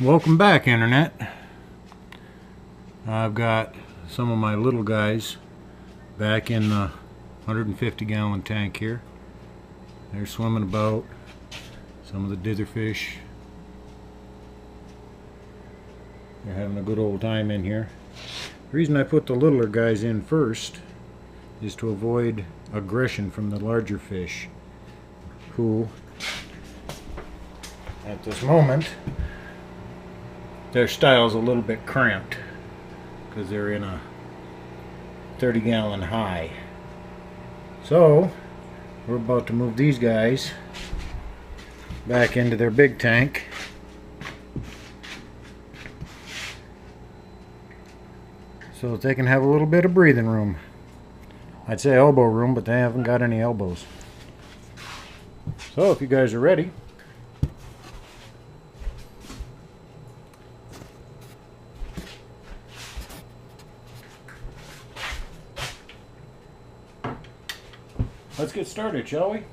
Welcome back, Internet. I've got some of my little guys back in the 150-gallon tank here. They're swimming about. Some of the ditherfish. They're having a good old time in here. The reason I put the littler guys in first is to avoid aggression from the larger fish, who at this moment their style's a little bit cramped because they're in a 30-gallon high. So we're about to move these guys back into their big tank. So that they can have a little bit of breathing room. I'd say elbow room, but they haven't got any elbows. So if you guys are ready, let's get started, shall we?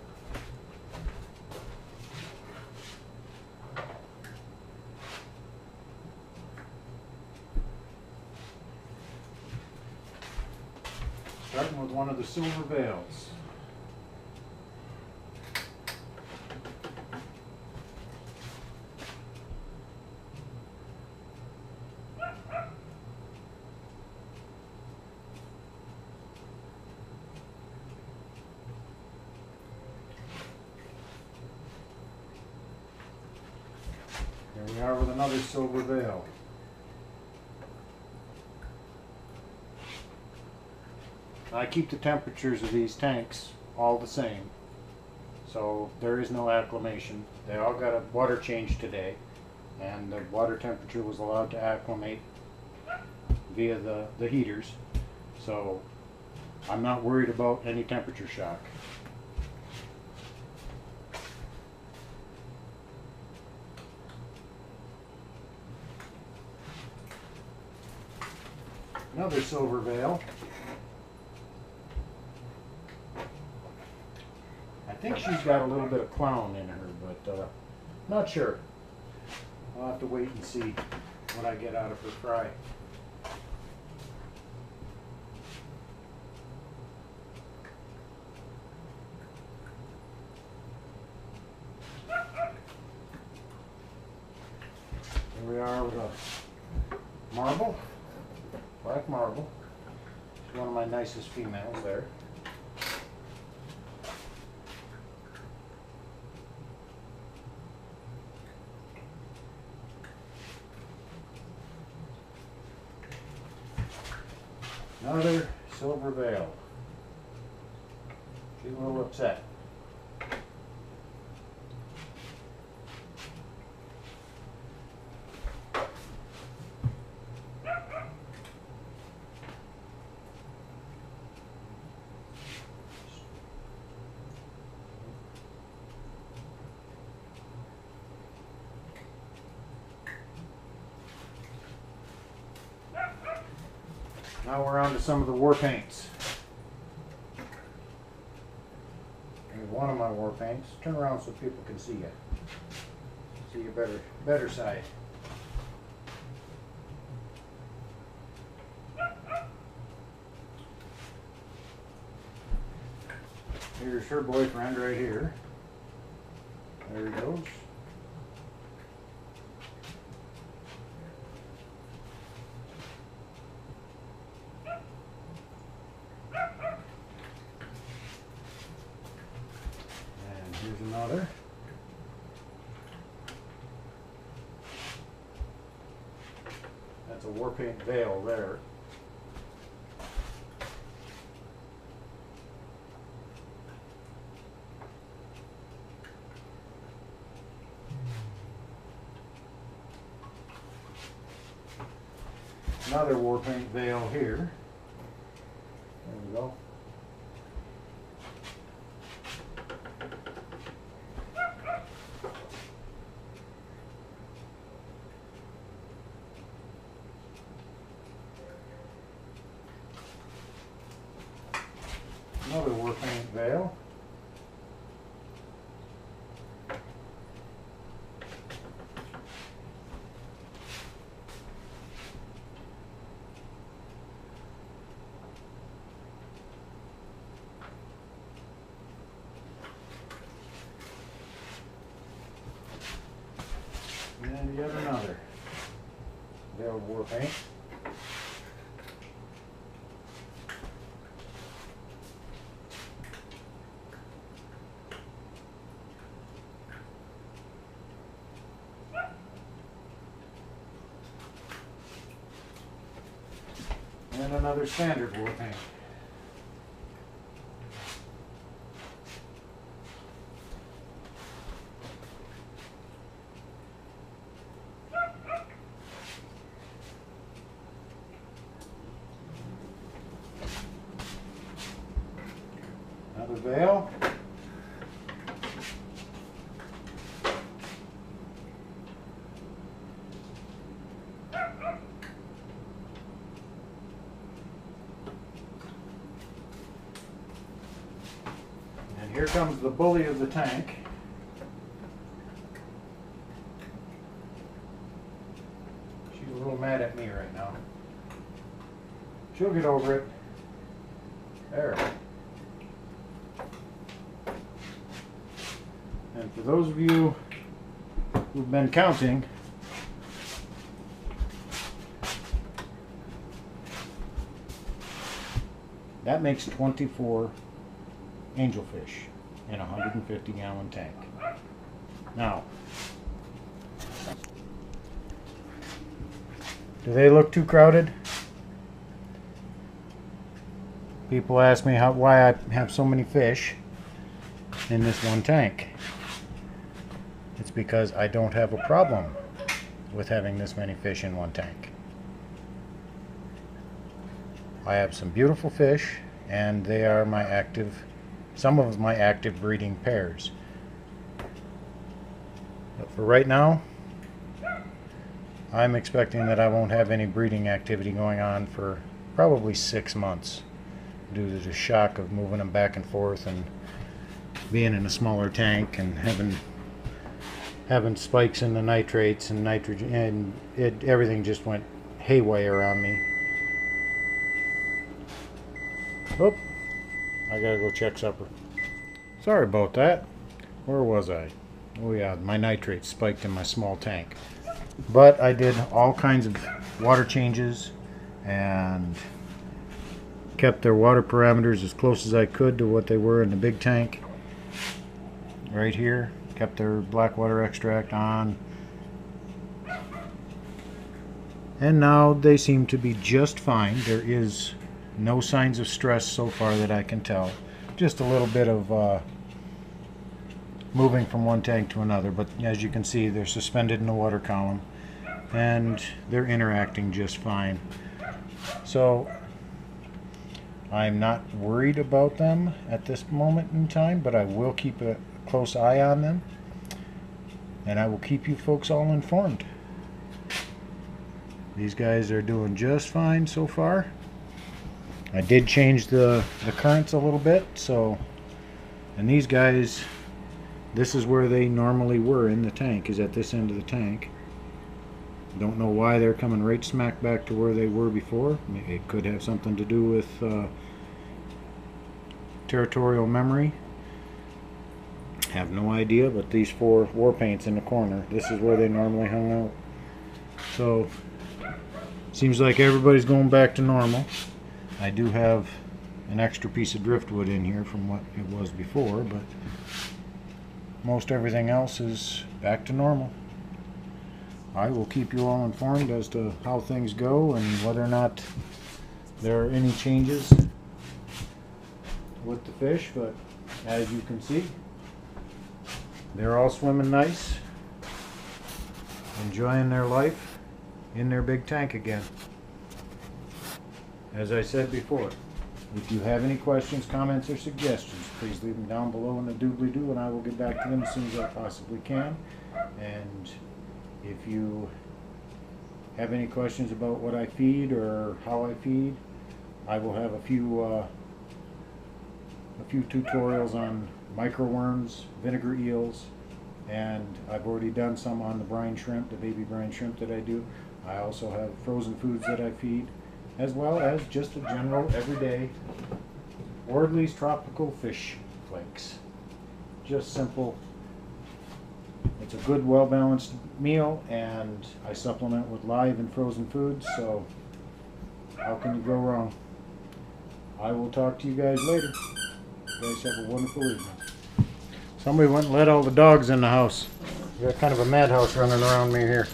Starting with one of the silver veils. Here we are with another silver veil. I keep the temperatures of these tanks all the same, so there is no acclimation. They all got a water change today, and the water temperature was allowed to acclimate via the heaters, so I'm not worried about any temperature shock. Another silver veil. I think she's got a little bit of clown in her, but not sure. I'll have to wait and see what I get out of her fry. Here we are with a marble, black marble. She's one of my nicest females there. Another silver veil. She's a little upset. Now we're on to some of the war paints. Here's one of my war paints. Turn around so people can see you. See your better side. Here's her boyfriend right here. There he goes. Here's another. That's a war paint veil there. Another war paint veil here. There we go. Another war paint veil. of war paint. And another standard war paint. Another veil. And here comes the bully of the tank. She's a little mad at me right now. She'll get over it. There. And for those of you who've been counting, that makes 24 angelfish in a 150-gallon tank. Now, do they look too crowded? People ask me why I have so many fish in this one tank. It's because I don't have a problem with having this many fish in one tank. I have some beautiful fish, and they are my some of my active breeding pairs. But for right now, I'm expecting that I won't have any breeding activity going on for probably 6 months due to the shock of moving them back and forth and being in a smaller tank and having spikes in the nitrates and nitrogen, and everything just went haywire on me. Oop, I gotta go check supper. Sorry about that. Where was I? Oh yeah, my nitrates spiked in my small tank. But I did all kinds of water changes and kept their water parameters as close as I could to what they were in the big tank. Right here, kept their black water extract on. And now they seem to be just fine. There is no signs of stress so far that I can tell. Just a little bit of moving from one tank to another, but as you can see, they're suspended in the water column and they're interacting just fine. So I'm not worried about them at this moment in time, but I will keep a close eye on them, and I will keep you folks all informed. These guys are doing just fine so far. I did change the currents a little bit, so, and these guys, this is where they normally were in the tank, is at this end of the tank. Don't know why they're coming right smack back to where they were before. It could have something to do with territorial memory. Have no idea, but these 4 war paints in the corner, this is where they normally hung out. So, seems like everybody's going back to normal. I do have an extra piece of driftwood in here from what it was before, but most everything else is back to normal. I will keep you all informed as to how things go and whether or not there are any changes with the fish, but as you can see, they're all swimming nice, enjoying their life in their big tank again. As I said before, if you have any questions, comments, or suggestions, please leave them down below in the doobly-doo, and I will get back to them as soon as I possibly can. And if you have any questions about what I feed or how I feed, I will have a few tutorials on microworms, vinegar eels, and I've already done some on the brine shrimp, the baby brine shrimp that I do. I also have frozen foods that I feed, as well as just a general everyday Wardley's Tropical Fish Flakes. Just simple. It's a good, well-balanced meal, and I supplement with live and frozen foods, so how can you go wrong? I will talk to you guys later. You guys have a wonderful evening. Somebody went and let all the dogs in the house. We got kind of a madhouse running around me here.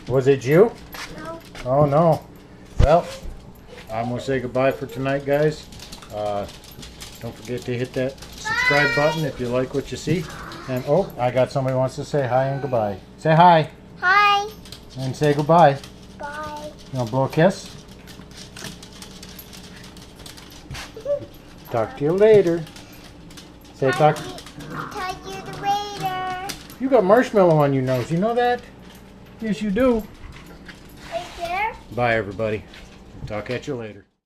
Was it you? No. Oh no. Well, I'm going to say goodbye for tonight, guys. Don't forget to hit that subscribe button if you like what you see. And oh, I got somebody who wants to say hi and goodbye. Say hi. Hi. And say goodbye. Bye. You want to blow a kiss? Talk to you later. Say talk. Talk you later. You got marshmallow on your nose. You know that? Yes, you do. Right there. Bye, everybody. Talk at you later.